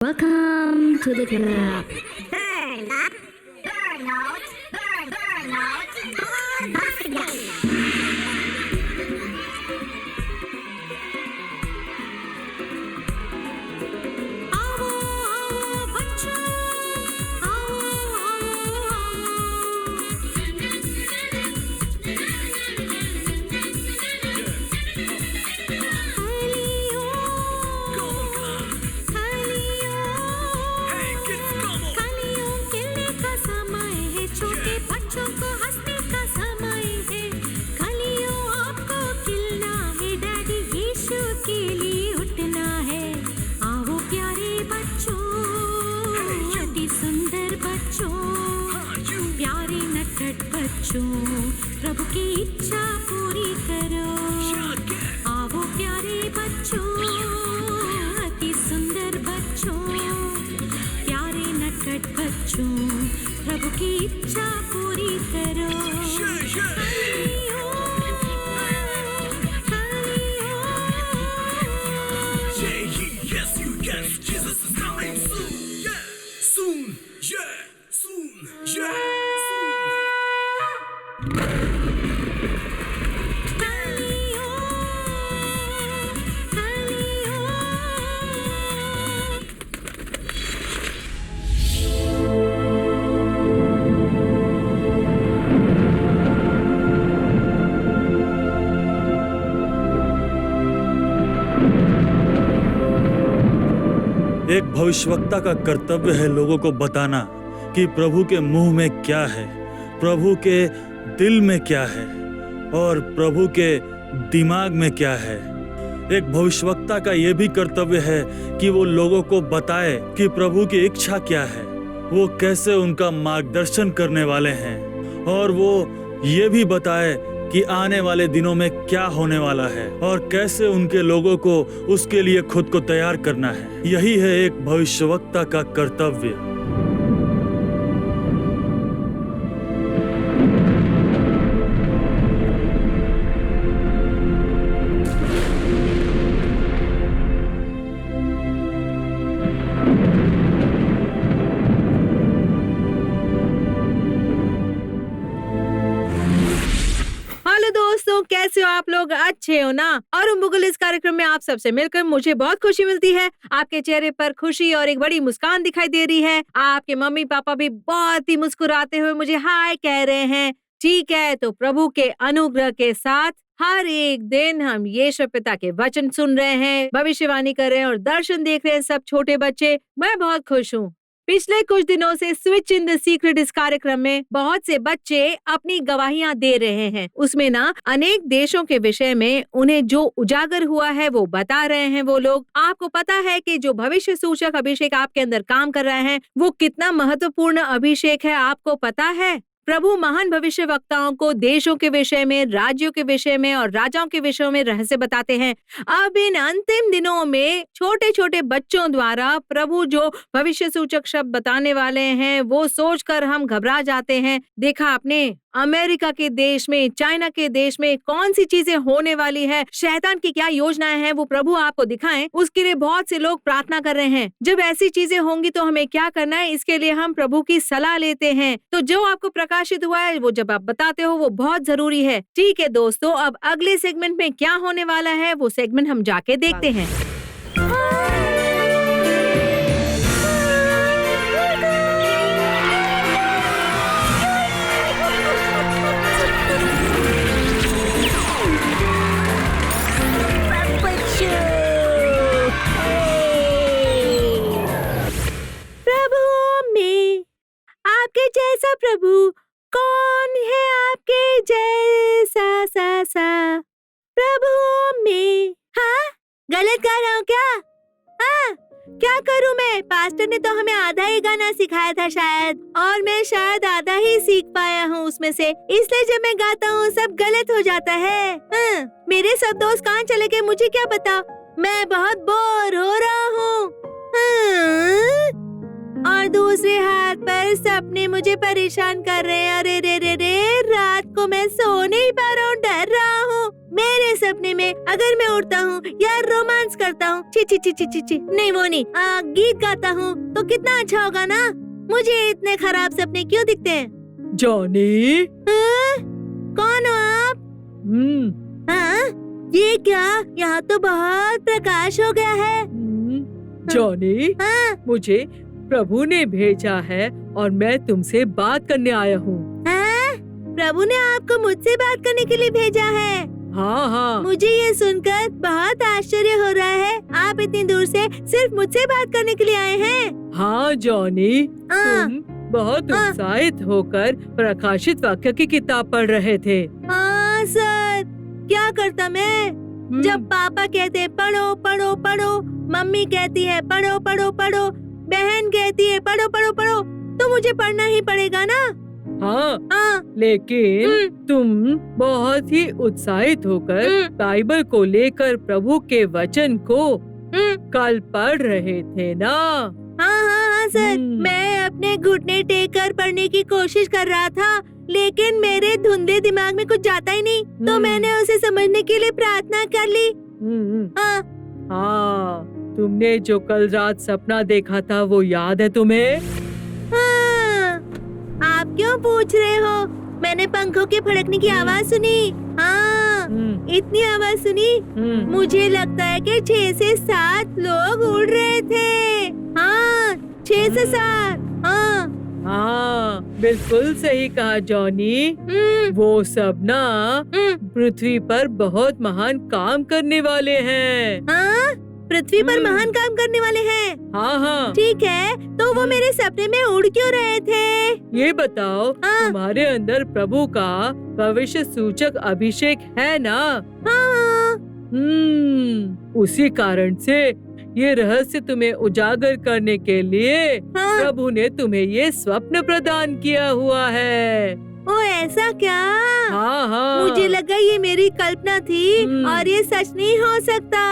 Welcome to the club. Burn up, burn out, burn out, on off again. आओ आओ बच्चों, खालियों खेलने का समय है, छोटे बच्चों को हंसने का समय है। खालियों आपको खिलना है, डैडी यीशु के लिए उठना है। आओ प्यारे बच्चों, अति सुंदर बच्चों, प्यारे नटखट बच्चों, प्रभु की इच्छा पूरी करो। आओ प्यारे बच्चों, अति सुंदर बच्चों, प्यारे नटखट बच्चों, प्रभु की इच्छा पूरी करो। Hallelujah, hallelujah. Yes, you guess Jesus is coming soon. Yeah, soon. Yeah, soon. Yeah, soon. Hallelujah, hallelujah. एक भविष्यवक्ता का कर्तव्य है लोगों को बताना कि प्रभु के मुंह में क्या है, प्रभु के दिल में क्या है और प्रभु के दिमाग में क्या है। एक भविष्यवक्ता का यह भी कर्तव्य है कि वो लोगों को बताए कि प्रभु की इच्छा क्या है, वो कैसे उनका मार्गदर्शन करने वाले हैं और वो ये भी बताए कि आने वाले दिनों में क्या होने वाला है और कैसे उनके लोगों को उसके लिए खुद को तैयार करना है। यही है एक भविष्यवक्ता का कर्तव्य। हेलो दोस्तों, कैसे हो आप लोग? अच्छे हो ना? और मुगल इस कार्यक्रम में आप सबसे मिलकर मुझे बहुत खुशी मिलती है। आपके चेहरे पर खुशी और एक बड़ी मुस्कान दिखाई दे रही है। आपके मम्मी पापा भी बहुत ही मुस्कुराते हुए मुझे हाय कह रहे हैं। ठीक है, तो प्रभु के अनुग्रह के साथ हर एक दिन हम यीशु पिता के वचन सुन रहे हैं, भविष्यवाणी कर रहे हैं और दर्शन देख रहे हैं सब छोटे बच्चे। मैं बहुत खुश हूँ। पिछले कुछ दिनों से स्विच इन द सीक्रेट इस कार्यक्रम में बहुत से बच्चे अपनी गवाहियां दे रहे हैं। उसमें ना अनेक देशों के विषय में उन्हें जो उजागर हुआ है वो बता रहे हैं वो लोग। आपको पता है कि जो भविष्य सूचक अभिषेक आपके अंदर काम कर रहे हैं वो कितना महत्वपूर्ण अभिषेक है, आपको पता है? प्रभु महान भविष्यवक्ताओं को देशों के विषय में, राज्यों के विषय में और राजाओं के विषयों में रहस्य बताते हैं। अब इन अंतिम दिनों में छोटे छोटे बच्चों द्वारा प्रभु जो भविष्य सूचक शब्द बताने वाले हैं वो सोचकर हम घबरा जाते हैं। देखा आपने अमेरिका के देश में, चाइना के देश में कौन सी चीजें होने वाली है, शैतान की क्या योजनाएं हैं वो प्रभु आपको दिखाएं, उसके लिए बहुत से लोग प्रार्थना कर रहे हैं। जब ऐसी चीजें होंगी तो हमें क्या करना है, इसके लिए हम प्रभु की सलाह लेते हैं। तो जो आपको प्रकाशित हुआ है वो जब आप बताते हो वो बहुत जरूरी है। ठीक है दोस्तों, अब अगले सेगमेंट में क्या होने वाला है वो सेगमेंट हम जाके देखते हैं। प्रभु में आपके जैसा प्रभु कौन है, आपके जैसा सा सा प्रभु में। हाँ, गलत गा रहा हूँ क्या? हाँ, क्या करूँ मैं? पास्टर ने तो हमें आधा ही गाना सिखाया था शायद, और मैं शायद आधा ही सीख पाया हूँ उसमें से, इसलिए जब मैं गाता हूँ सब गलत हो जाता है। हाँ, मेरे सब दोस्त कहाँ चले गए मुझे क्या पता। मैं बहुत बोर हो रहा हूँ। हाँ? और दूसरे हाथ पर सपने मुझे परेशान कर रहे हैं। अरे रे रे रे, रात को मैं सो नहीं पा रहा हूँ, डर रहा हूँ। मेरे सपने में अगर मैं उड़ता हूँ या रोमांस करता हूँ, ची ची ची ची ची ची, नहीं वो नहीं, गीत गाता हूँ तो कितना अच्छा होगा ना। मुझे इतने खराब सपने क्यों दिखते हैं? जॉनी। कौन हो आप? हाँ, ये क्या? यहाँ तो बहुत प्रकाश हो गया है। जॉनी, हाँ, मुझे प्रभु ने भेजा है और मैं तुमसे बात करने आया हूँ। हाँ, प्रभु ने आपको मुझसे बात करने के लिए भेजा है। हाँ हाँ। मुझे ये सुनकर बहुत आश्चर्य हो रहा है। आप इतनी दूर से सिर्फ मुझसे बात करने के लिए आए हैं? हाँ जॉनी, हाँ। तुम बहुत हाँ। उत्साहित होकर प्रकाशित वाक्य की किताब पढ़ रहे थे। हाँ सर, क्या करता मैं? जब पापा कहते पढ़ो पढ़ो पढ़ो, मम्मी कहती है पढ़ो पढ़ो पढ़ो, बहन कहती है पढ़ो पढ़ो पढ़ो, तो मुझे पढ़ना ही पड़ेगा ना। हाँ, हाँ, लेकिन तुम बहुत ही उत्साहित होकर बाइबल को लेकर प्रभु के वचन को कल पढ़ रहे थे ना। हाँ हाँ हाँ सर, मैं अपने घुटने टेक कर पढ़ने की कोशिश कर रहा था, लेकिन मेरे धुंधले दिमाग में कुछ जाता ही नहीं, तो मैंने उसे समझने के लिए प्रार्थना कर ली। हाँ, हाँ, तुमने जो कल रात सपना देखा था वो याद है तुम्हें? हाँ, आप क्यों पूछ रहे हो? मैंने पंखों के फड़कने की आवाज सुनी। हाँ, इतनी आवाज सुनी, मुझे लगता है कि 6 से 7 लोग उड़ रहे थे। हाँ, 6 से 7। हाँ, हाँ, बिल्कुल सही कहा जॉनी। वो सब ना पृथ्वी पर बहुत महान काम करने वाले हैं। हाँ, पृथ्वी पर महान काम करने वाले हैं। हाँ हाँ। ठीक है, तो वो मेरे सपने में उड़ क्यों रहे थे? ये बताओ, हाँ। तुम्हारे अंदर प्रभु का भविष्य सूचक अभिषेक है ना? हाँ, उसी कारण से ये रहस्य तुम्हें उजागर करने के लिए हाँ। प्रभु ने तुम्हें ये स्वप्न प्रदान किया हुआ है। ओ ऐसा क्या? हाँ हाँ। मुझे लगा ये मेरी कल्पना थी और ये सच नहीं हो सकता।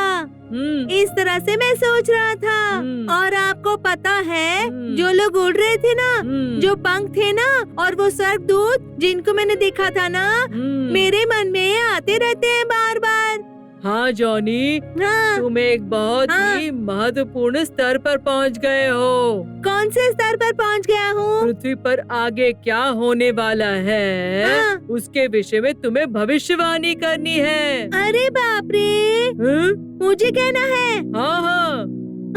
इस तरह से मैं सोच रहा था। और आपको पता है, जो लोग उड़ रहे थे ना, जो पंख थे ना, और वो स्वर्गदूत जिनको मैंने देखा था ना, मेरे मन में आते रहते हैं बार बार। हाँ जॉनी, हाँ, तुम एक बहुत ही महत्वपूर्ण स्तर पर पहुँच गए हो। कौन से स्तर पर पहुँच गया हूँ? पृथ्वी पर आगे क्या होने वाला है, हाँ। उसके विषय में तुम्हें भविष्यवाणी करनी है। अरे बाप रे, मुझे कहना है? हाँ हाँ,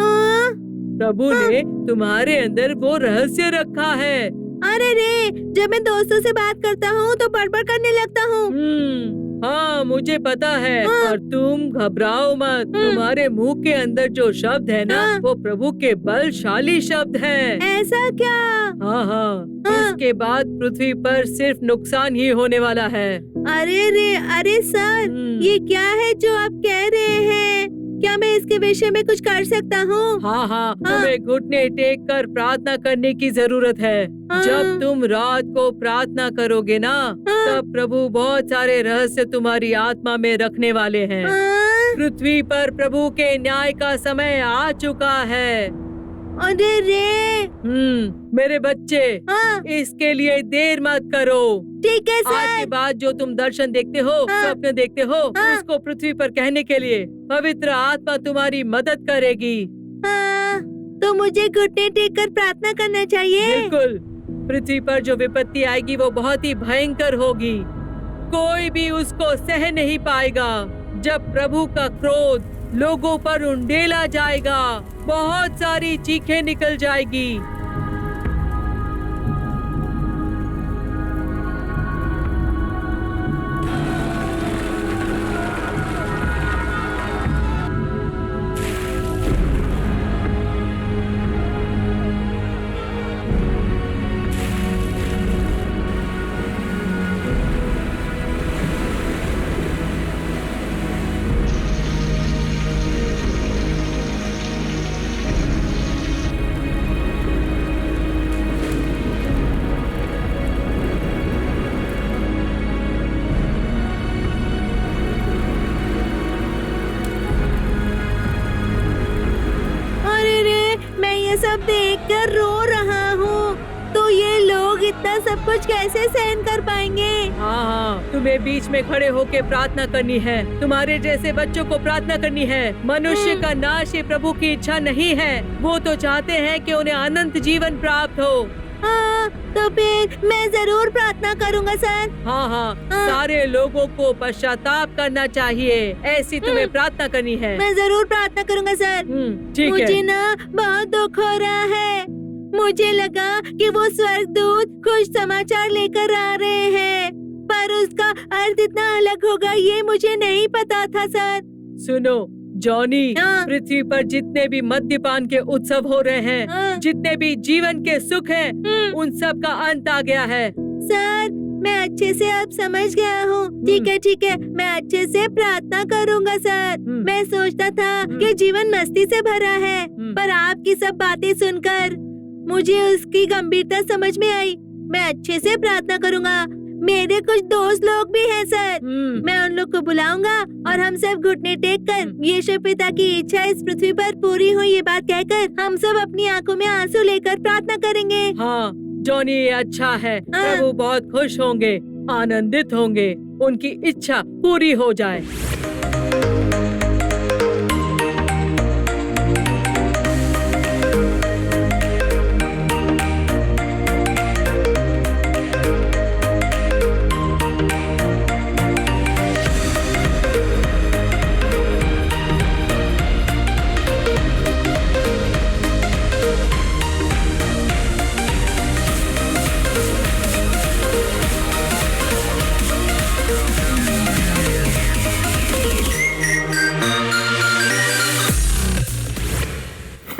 हाँ, प्रभु ने तुम्हारे अंदर वो रहस्य रखा है। अरे रे, जब मैं दोस्तों से बात करता हूँ तो बड़बड़ करने लगता हूँ। हाँ मुझे पता है, और तुम घबराओ मत। तुम्हारे मुंह के अंदर जो शब्द है ना, वो प्रभु के बलशाली शब्द हैं। ऐसा क्या? हाँ हाँ, इसके बाद पृथ्वी पर सिर्फ नुकसान ही होने वाला है। अरे रे, अरे सर, ये क्या है जो आप कह रहे हैं? क्या मैं इसके विषय में कुछ कर सकता हूँ? हाँ हाँ, तुम्हें घुटने टेक कर प्रार्थना करने की जरूरत है। जब तुम रात को प्रार्थना करोगे ना, तब प्रभु बहुत सारे रहस्य तुम्हारी आत्मा में रखने वाले हैं। पृथ्वी पर प्रभु के न्याय का समय आ चुका है। अरे रे, मेरे बच्चे, इसके लिए देर मत करो। ठीक है सर। आज के बाद जो तुम दर्शन देखते हो, सपने देखते हो, उसको पृथ्वी पर कहने के लिए पवित्र आत्मा तुम्हारी मदद करेगी। तो मुझे घुटने टेक कर प्रार्थना करना चाहिए? बिल्कुल। पृथ्वी पर जो विपत्ति आएगी वो बहुत ही भयंकर होगी। कोई भी उसको सह नहीं पाएगा। जब प्रभु का क्रोध लोगों पर उंडेला जाएगा, बहुत सारी चीखें निकल जाएगी। सब देखकर रो रहा हूँ। तो ये लोग लोग इतना सब कुछ कैसे सहन कर पाएंगे? हाँ, तुम्हें बीच में खड़े होके प्रार्थना करनी है। तुम्हारे जैसे बच्चों को प्रार्थना करनी है। मनुष्य का नाश ये प्रभु की इच्छा नहीं है। वो तो चाहते हैं कि उन्हें अनंत जीवन प्राप्त हो। हाँ, तो फिर मैं जरूर प्रार्थना करूँगा सर। हाँ, सारे लोगों को पश्चाताप करना चाहिए। ऐसी तुम्हें प्रार्थना करनी है। मैं जरूर प्रार्थना करूँगा सर। ठीक मुझे है। ना बहुत दुख हो रहा है। मुझे लगा कि वो स्वर्गदूत खुश समाचार लेकर आ रहे हैं, पर उसका अर्थ इतना अलग होगा ये मुझे नहीं पता था सर। सुनो जॉनी, हाँ। पृथ्वी पर जितने भी मद्यपान के उत्सव हो रहे हैं, हाँ। जितने भी जीवन के सुख हैं, उन सब का अंत आ गया है। सर, मैं अच्छे से अब समझ गया हूँ। ठीक है, मैं अच्छे से प्रार्थना करूँगा सर। मैं सोचता था कि जीवन मस्ती से भरा है, पर आपकी सब बातें सुनकर मुझे उसकी गंभीरता समझ में आई। मैं अच्छे से प्रार्थना करूँगा। मेरे कुछ दोस्त लोग भी हैं सर। मैं उन लोग को बुलाऊंगा और हम सब घुटने टेक कर यीशु पिता की इच्छा इस पृथ्वी पर पूरी हो ये बात कहकर हम सब अपनी आंखों में आंसू लेकर प्रार्थना करेंगे। हाँ जॉनी, ये अच्छा है। प्रभु बहुत खुश होंगे, आनंदित होंगे, उनकी इच्छा पूरी हो जाए।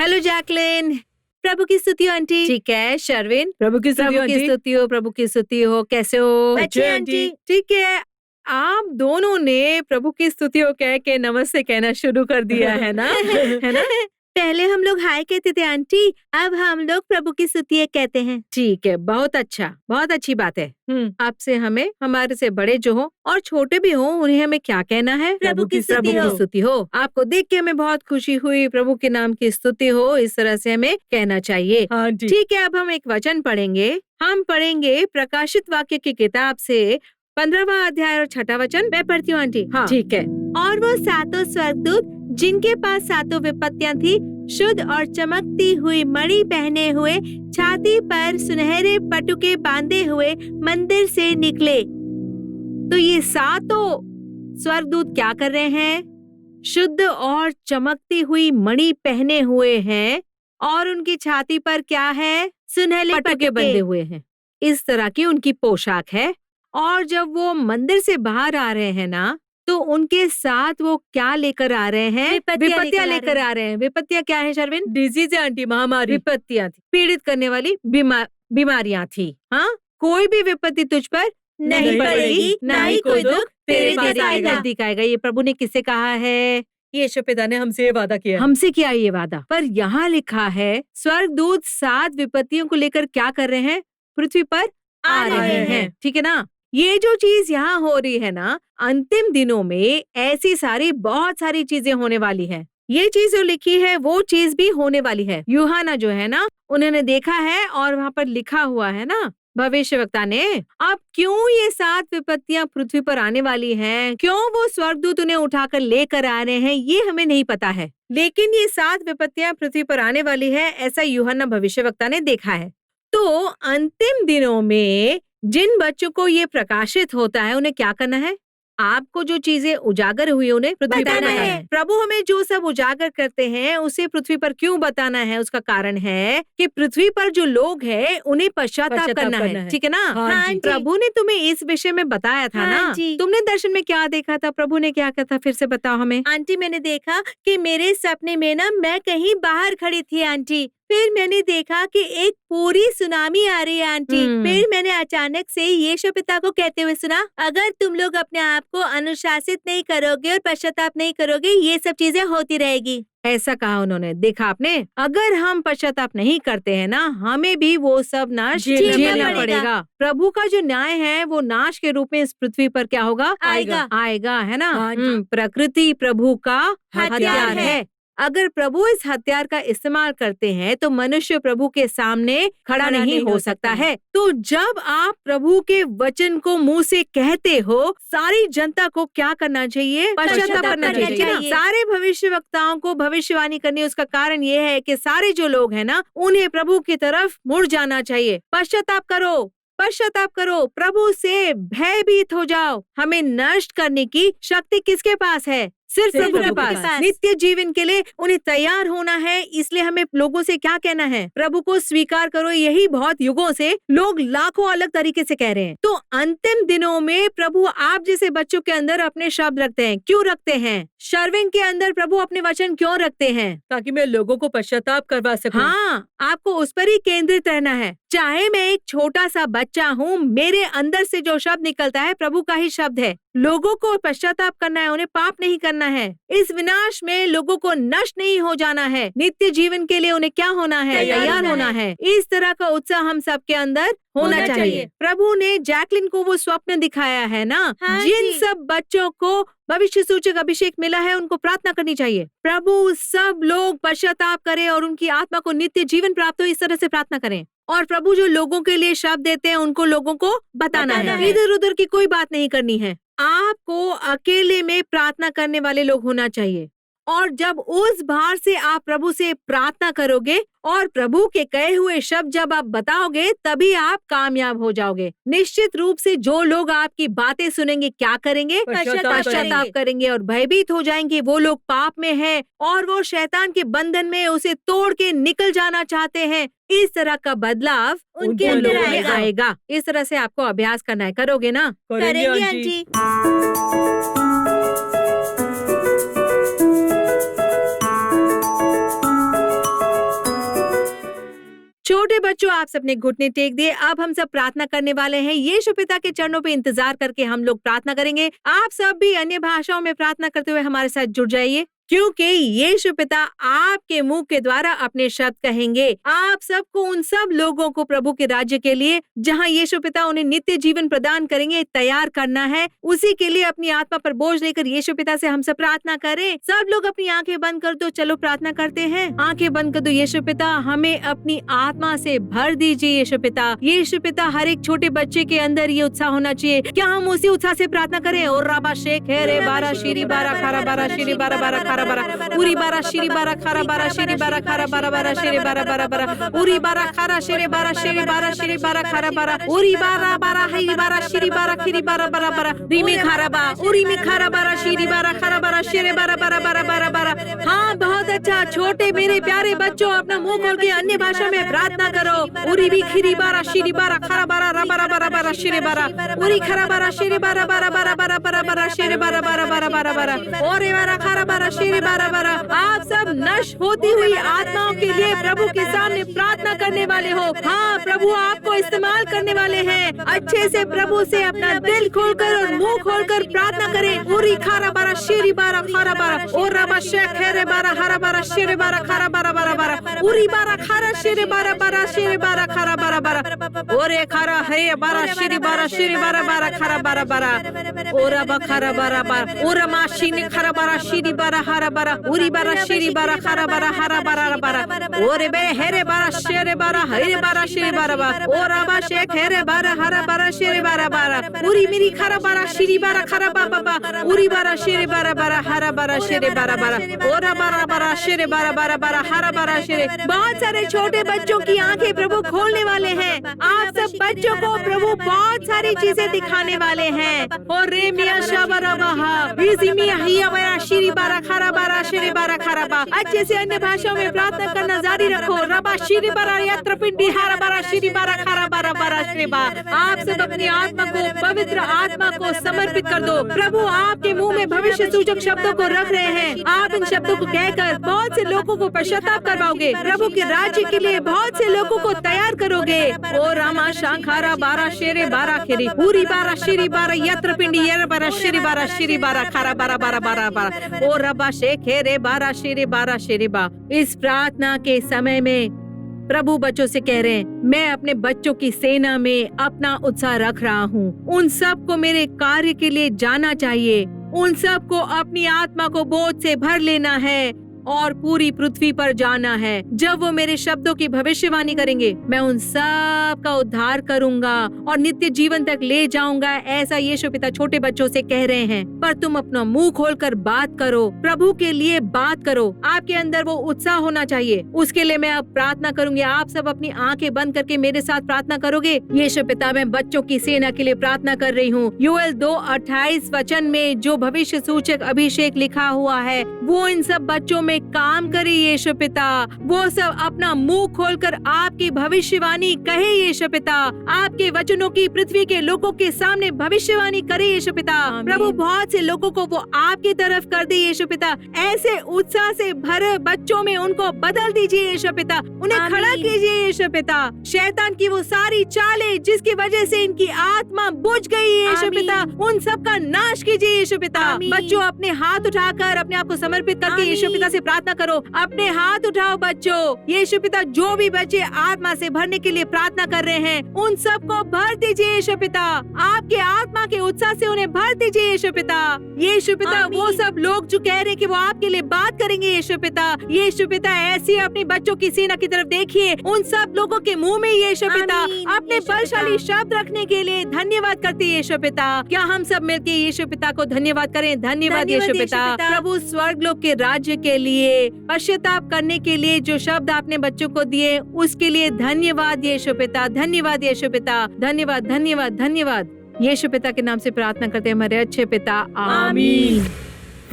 हेलो जैकलिन, प्रभु की स्तुति हो आंटी। ठीक है शर्विन, प्रभु की स्तुति प्रभु की आंटी। स्तुति हो, प्रभु की स्तुति हो। कैसे हो? अच्छे आंटी। ठीक है, आप दोनों ने प्रभु की स्तुति हो कह के नमस्ते कहना शुरू कर दिया है ना? है ना? पहले हम लोग हाय कहते थे आंटी, अब हम लोग प्रभु की स्तुति कहते हैं। ठीक है, बहुत अच्छा, बहुत अच्छी बात है। आपसे हमें हमारे से बड़े जो हो और छोटे भी हो उन्हें हमें क्या कहना है? प्रभु की स्तुति हो। आपको देख के हमें बहुत खुशी हुई। प्रभु के नाम की स्तुति हो, इस तरह से हमें कहना चाहिए। हाँ जी। ठीक है, अब हम एक वचन पढ़ेंगे। हम पढ़ेंगे प्रकाशित वाक्य की किताब से 15वां अध्याय और 6वां वचन। मैं पढ़ती हूँ आंटी। हाँ। ठीक है। और वो सातों स्वर्गदूत जिनके पास सातों विपत्तियां थी, शुद्ध और चमकती हुई मणि पहने हुए, छाती पर सुनहरे पटुके बांधे हुए मंदिर से निकले। तो ये सातों स्वर्गदूत क्या कर रहे हैं? शुद्ध और चमकती हुई मणि पहने हुए हैं और उनकी छाती पर क्या है? सुनहरे पटुके बंधे हुए हैं। इस तरह की उनकी पोशाक है। और जब वो मंदिर से बाहर आ रहे हैं ना, तो उनके साथ वो क्या लेकर आ रहे हैं? विपत्तियां लेकर आ रहे हैं। विपत्तियां क्या है शर्विन? डिजीज है आंटी, महामारी। विपत्तियां थी, पीड़ित करने वाली बीमारियां थी। हाँ, कोई भी विपत्ति तुझ पर नहीं पड़ेगी, ना ही कोई दुख तेरे नजदीक आएगा। ये प्रभु ने किससे कहा है? यीशु पिता ने हमसे ये वादा किया है। हमसे किया ये वादा। पर यहाँ लिखा है स्वर्गदूत 7 विपत्तियों को लेकर क्या कर रहे हैं? पृथ्वी पर आ रहे हैं। ठीक है ना? ये जो चीज यहाँ हो रही है ना, अंतिम दिनों में ऐसी सारी बहुत सारी चीजें होने वाली है। ये चीज जो लिखी है वो चीज भी होने वाली है। यूहन्ना जो है ना, उन्होंने देखा है और वहाँ पर लिखा हुआ है ना भविष्यवक्ता ने। अब क्यों ये 7 विपत्तियां पृथ्वी पर आने वाली हैं, क्यों वो स्वर्गदूत उन्हें उठाकर लेकर आ रहे हैं, ये हमें नहीं पता है। लेकिन ये 7 विपत्तियां पृथ्वी पर आने वाली है, ऐसा यूहन्ना भविष्यवक्ता ने देखा है। तो अंतिम दिनों में जिन बच्चों को ये प्रकाशित होता है उन्हें क्या करना है? आपको जो चीजें उजागर हुई उन्हें पृथ्वी पर बताना है। प्रभु हमें जो सब उजागर करते हैं उसे पृथ्वी पर क्यों बताना है? उसका कारण है कि पृथ्वी पर जो लोग हैं उन्हें पश्चाताप करना है। ठीक है ना? हाँ जी। प्रभु ने तुम्हें इस विषय में बताया था ना। तुमने दर्शन में क्या देखा था? प्रभु ने क्या कहा था? फिर से बताओ हमें। आंटी, मैंने देखा कि मेरे सपने में ना मैं कहीं बाहर खड़ी थी आंटी। फिर मैंने देखा कि एक पूरी सुनामी आ रही है आंटी। फिर मैंने अचानक से यीशु पिता को कहते हुए सुना, अगर तुम लोग अपने आप को अनुशासित नहीं करोगे और पश्चाताप नहीं करोगे, ये सब चीजें होती रहेगी। ऐसा कहा उन्होंने। देखा आपने? अगर हम पश्चाताप नहीं करते हैं ना, हमें भी वो सब नाश झेलना पड़ेगा। प्रभु का जो न्याय है वो नाश के रूप में इस पृथ्वी पर क्या होगा? आएगा, है ना? प्रकृति प्रभु का हथियार है। अगर प्रभु इस हथियार का इस्तेमाल करते हैं तो मनुष्य प्रभु के सामने खड़ा नहीं हो सकता है। तो जब आप प्रभु के वचन को मुंह से कहते हो, सारी जनता को क्या करना चाहिए? पश्चाताप करना चाहिए ना। सारे भविष्यवक्ताओं को भविष्यवाणी करनी, उसका कारण ये है कि सारे जो लोग हैं ना, उन्हें प्रभु की तरफ मुड़ जाना चाहिए। पश्चाताप करो, पश्चाताप करो, प्रभु से भयभीत हो जाओ। हमें नष्ट करने की शक्ति किसके पास है? सिर्फ प्रभु के पास। नित्य जीवन के लिए उन्हें तैयार होना है। इसलिए हमें लोगों से क्या कहना है? प्रभु को स्वीकार करो। यही बहुत युगों से लोग लाखों अलग तरीके से कह रहे हैं। तो अंतिम दिनों में प्रभु आप जैसे बच्चों के अंदर अपने शब्द रखते हैं। क्यों रखते हैं? शर्विंग के अंदर प्रभु अपने वचन क्यों रखते हैं? ताकि मैं लोगों को पश्चाताप करवा सकूं। हाँ, आपको उस पर ही केंद्रित रहना है। चाहे मैं एक छोटा सा बच्चा हूँ, मेरे अंदर से जो शब्द निकलता है प्रभु का ही शब्द है। लोगों को पश्चाताप करना है, उन्हें पाप नहीं करना है। इस विनाश में लोगों को नष्ट नहीं हो जाना है। नित्य जीवन के लिए उन्हें क्या होना है? तैयार होना है। इस तरह का उत्साह हम सबके अंदर होना चाहिए। प्रभु ने जैकलिन को वो स्वप्न दिखाया है ना, जिन सब बच्चों को भविष्य सूचक अभिषेक मिला है, उनको प्रार्थना करनी चाहिए। प्रभु सब लोग पश्चाताप करें और उनकी आत्मा को नित्य जीवन प्राप्त हो, इस तरह से प्रार्थना करें। और प्रभु जो लोगों के लिए शब्द देते हैं, उनको लोगों को बताना है। इधर उधर की कोई बात नहीं करनी है। आपको अकेले में प्रार्थना करने वाले लोग होना चाहिए। और जब उस भार से आप प्रभु से प्रार्थना करोगे और प्रभु के कहे हुए शब्द जब आप बताओगे, तभी आप कामयाब हो जाओगे। निश्चित रूप से जो लोग आपकी बातें सुनेंगे क्या करेंगे? पश्चाताप करेंगे और भयभीत हो जाएंगे। वो लोग पाप में है और वो शैतान के बंधन में उसे तोड़ के निकल जाना चाहते हैं। इस तरह का बदलाव उनके अंदर आएगा। इस तरह से आपको अभ्यास करना है। करोगे ना? करेंगे आंटी। छोटे बच्चों, आप सबने घुटने टेक दिए। अब हम सब प्रार्थना करने वाले हैं। यीशु पिता के चरणों पे इंतजार करके हम लोग प्रार्थना करेंगे। आप सब भी अन्य भाषाओं में प्रार्थना करते हुए हमारे साथ जुड़ जाइए, क्योंकि यीशु पिता आपके मुंह के द्वारा अपने शब्द कहेंगे। आप सबको, उन सब लोगों को प्रभु के राज्य के लिए, जहां यीशु पिता उन्हें नित्य जीवन प्रदान करेंगे, तैयार करना है। उसी के लिए अपनी आत्मा पर बोझ लेकर यीशु पिता से हम सब प्रार्थना करें। सब लोग अपनी आंखें बंद कर दो। चलो प्रार्थना करते हैं। आंखें बंद कर दो। यीशु पिता, हमें अपनी आत्मा से भर दीजिए। यीशु पिता, हर एक छोटे बच्चे के अंदर ये उत्साह होना चाहिए। क्या हम उसी उत्साह से प्रार्थना करें? और राबा शेख है रे बारा शीरी बारा खारा बारा शीरी बारा बारा खारा उरी बारा शिरी बारा खारा बारा शिरी बारा खारा बारा बारा शिरी बारा बारा बारा उरी बारा खारा शिरी बारा शिरी बारा शिरी बारा खारा बारा उरी बारा बारा हई बारा शिरी बारा खिरी बारा बारा बारा रीमे खारा बा उरी में खारा बारा शिरी बारा खारा बारा शिरे बारा बारा बारा बारा बारा। हाँ, बहुत अच्छा। छोटे मेरे प्यारे बच्चों, अपना मुंह खोल के अन्य भाषा में प्रार्थना करो। उरी भी खिरी बारा शिरी बारा खारा बारा रा बारा बारा बारा शिरे बारा उरी खारा बारा शिरी बारा बारा बारा बारा बारा बारा शिरे बारा बारा बारा बारा बारा और बारा खारा बारा शिरे बारा। आप सब नष्ट होती हुई आत्माओं के लिए प्रभु के सामने प्रार्थना करने वाले हो। हाँ, प्रभु आपको इस्तेमाल करने वाले हैं। अच्छे से प्रभु से अपना दिल खोलकर और मुंह खोलकर प्रार्थना करें। उरी खारा बारा शेरी बारा खारा बारा और रबा शेख खेरे बारा हरा बारा शेरे बारा खारा बारा बारा बारा उरी बारा खारा शेरे बारा बारा शेरे बारा खारा बारा बारा ओरे खारा है बारा शेरी बारा बारा खारा बारा बारा और रबा खारा बारा बारा और माशी ने खारा बारा शेरी बारा हरा बारा उरी बारा शेरी बारा खारा बारा हरा बारा बारा ओरे बे हेरे बारा शेरे बारा हरे बारा शेरे बारा बारा और आबा शेख हेरे बारा हरा बारा शेरे बारा बारा उरी मेरी खारा बारा शेरी बारा खारा बाबा बाबा उरी बारा शेरे बारा बारा हरा बारा शेरे बारा बारा और बारा बारा शेरे बारा बारा बारा हरा बारा शेरे। बहुत सारे छोटे बच्चों की आंखें प्रभु खोलने वाले हैं। आप सब बच्चों को प्रभु बहुत सारी चीजें दिखाने वाले हैं। और रे मिया शाबारा बाहा इसी मिया हिया बारा शेरी बारा खारा बारा शेरे बारा खारा बा। अच्छे से अन्य भाषाओं में प्रार्थना करना जारी रखो। रबा शेरी बारा यत्र पिंडी हरा बारा शेरी बारा खारा बारा बारा शेरे बा। आप सब अपनी आत्मा को, पवित्र आत्मा को समर्पित कर दो। प्रभु आपके मुंह में भविष्य सूचक शब्दों को रख रहे हैं। आप इन शब्दों को कहकर बहुत से लोगों को पश्चाताप करवाओगे। प्रभु के राज्य के लिए बहुत से लोगों को तैयार करोगे। ओ रामा शांखारा बारा शेरे बारा खेरी पूरी बारा शेरी बारा यत्र पिंडी यर बारा शेरी बारा खारा बारा बारा बारा बारा ओ रबा शेखे रे बारा शेरे बा। इस प्रार्थना के समय में प्रभु बच्चों से कह रहे हैं, मैं अपने बच्चों की सेना में अपना उत्साह रख रहा हूँ। उन सब को मेरे कार्य के लिए जाना चाहिए। उन सब को अपनी आत्मा को बोझ से भर लेना है और पूरी पृथ्वी पर जाना है। जब वो मेरे शब्दों की भविष्यवाणी करेंगे, मैं उन सब का उद्धार करूंगा और नित्य जीवन तक ले जाऊंगा। ऐसा यीशु पिता छोटे बच्चों से कह रहे हैं। पर तुम अपना मुंह खोलकर बात करो, प्रभु के लिए बात करो। आपके अंदर वो उत्साह होना चाहिए। उसके लिए मैं अब प्रार्थना करूंगी। आप सब अपनी आंखें बंद करके मेरे साथ प्रार्थना करोगे। यीशु पिता, मैं बच्चों की सेना के लिए प्रार्थना कर रही हूँ। योएल 2:28 वचन में जो भविष्य सूचक अभिषेक लिखा हुआ है, वो इन सब बच्चों में काम करे। यीशु पिता, वो सब अपना मुंह खोलकर आपकी भविष्यवाणी कहे। यीशु पिता, आपके वचनों की पृथ्वी के लोगों के सामने भविष्यवाणी करे। यीशु पिता, प्रभु बहुत से लोगों को वो आपकी तरफ कर दे। यीशु पिता, ऐसे उत्साह से भरे बच्चों में उनको बदल दीजिए। यीशु पिता, उन्हें खड़ा कीजिए। यीशु पिता, शैतान की वो सारी चालें जिसकी वजह से इनकी आत्मा बुझ गई है, यीशु पिता, उन सब का नाश कीजिए। यीशु पिता, बच्चों अपने हाथ उठाकर अपने आप को समर्पित करके यीशु पिता से प्रार्थना करो। अपने हाथ उठाओ बच्चों। यीशु पिता, जो भी बच्चे आत्मा से भरने के लिए प्रार्थना कर रहे हैं, उन सबको भर दीजिए। यीशु पिता, आपके आत्मा के उत्साह से उन्हें भर दीजिए। यीशु पिता, यीशु पिता, वो सब लोग जो कह रहे हैं कि वो आपके लिए बात करेंगे, यीशु पिता, यीशु पिता, ऐसी अपनी बच्चों की सेना की तरफ देखिए। उन सब लोगों के मुंह में यीशु पिता अपने बलशाली शब्द रखने के लिए धन्यवाद करते हैं। यीशु पिता, क्या हम सब मिलकर यीशु पिता को धन्यवाद करें। धन्यवाद यीशु पिता। प्रभु, स्वर्ग लोक के राज्य के लिए पश्चाताप करने के लिए जो शब्द आपने बच्चों को दिए, उसके लिए धन्यवाद यीशु पिता। धन्यवाद यीशु पिता। धन्यवाद, धन्यवाद, धन्यवाद। यीशु पिता के नाम से प्रार्थना करते हैं हमारे अच्छे पिता, आमीन।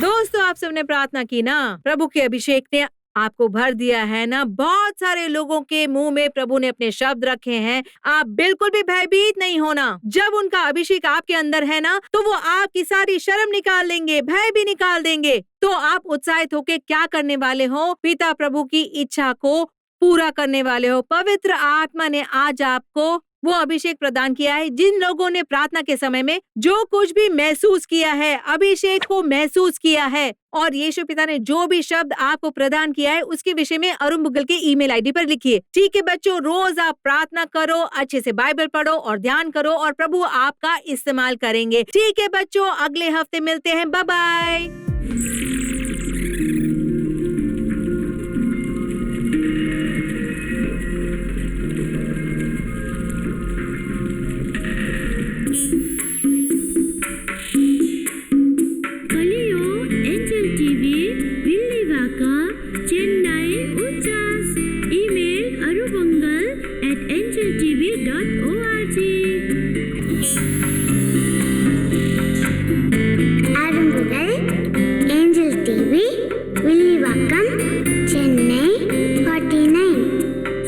दोस्तों, आप सबने प्रार्थना की ना? प्रभु के अभिषेक ने आपको भर दिया है ना? बहुत सारे लोगों के मुंह में प्रभु ने अपने शब्द रखे हैं। आप बिल्कुल भी भयभीत नहीं होना। जब उनका अभिषेक आपके अंदर है ना, तो वो आपकी सारी शर्म निकाल देंगे, भय भी निकाल देंगे। तो आप उत्साहित होके क्या करने वाले हो? पिता प्रभु की इच्छा को पूरा करने वाले हो। पवित्र आत्मा ने आज आपको वो अभिषेक प्रदान किया है। जिन लोगों ने प्रार्थना के समय में जो कुछ भी महसूस किया है, अभिषेक को महसूस किया है, और यीशु पिता ने जो भी शब्द आपको प्रदान किया है, उसके विषय में अरुण मुगल के ईमेल आईडी पर लिखिए। ठीक है बच्चों, रोज आप प्रार्थना करो, अच्छे से बाइबल पढ़ो और ध्यान करो, और प्रभु आपका इस्तेमाल करेंगे। ठीक है बच्चों, अगले हफ्ते मिलते हैं। Bye bye.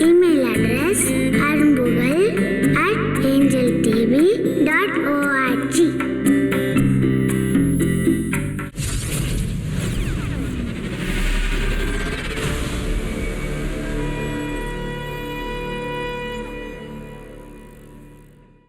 Email address arumbugal@angeltv.org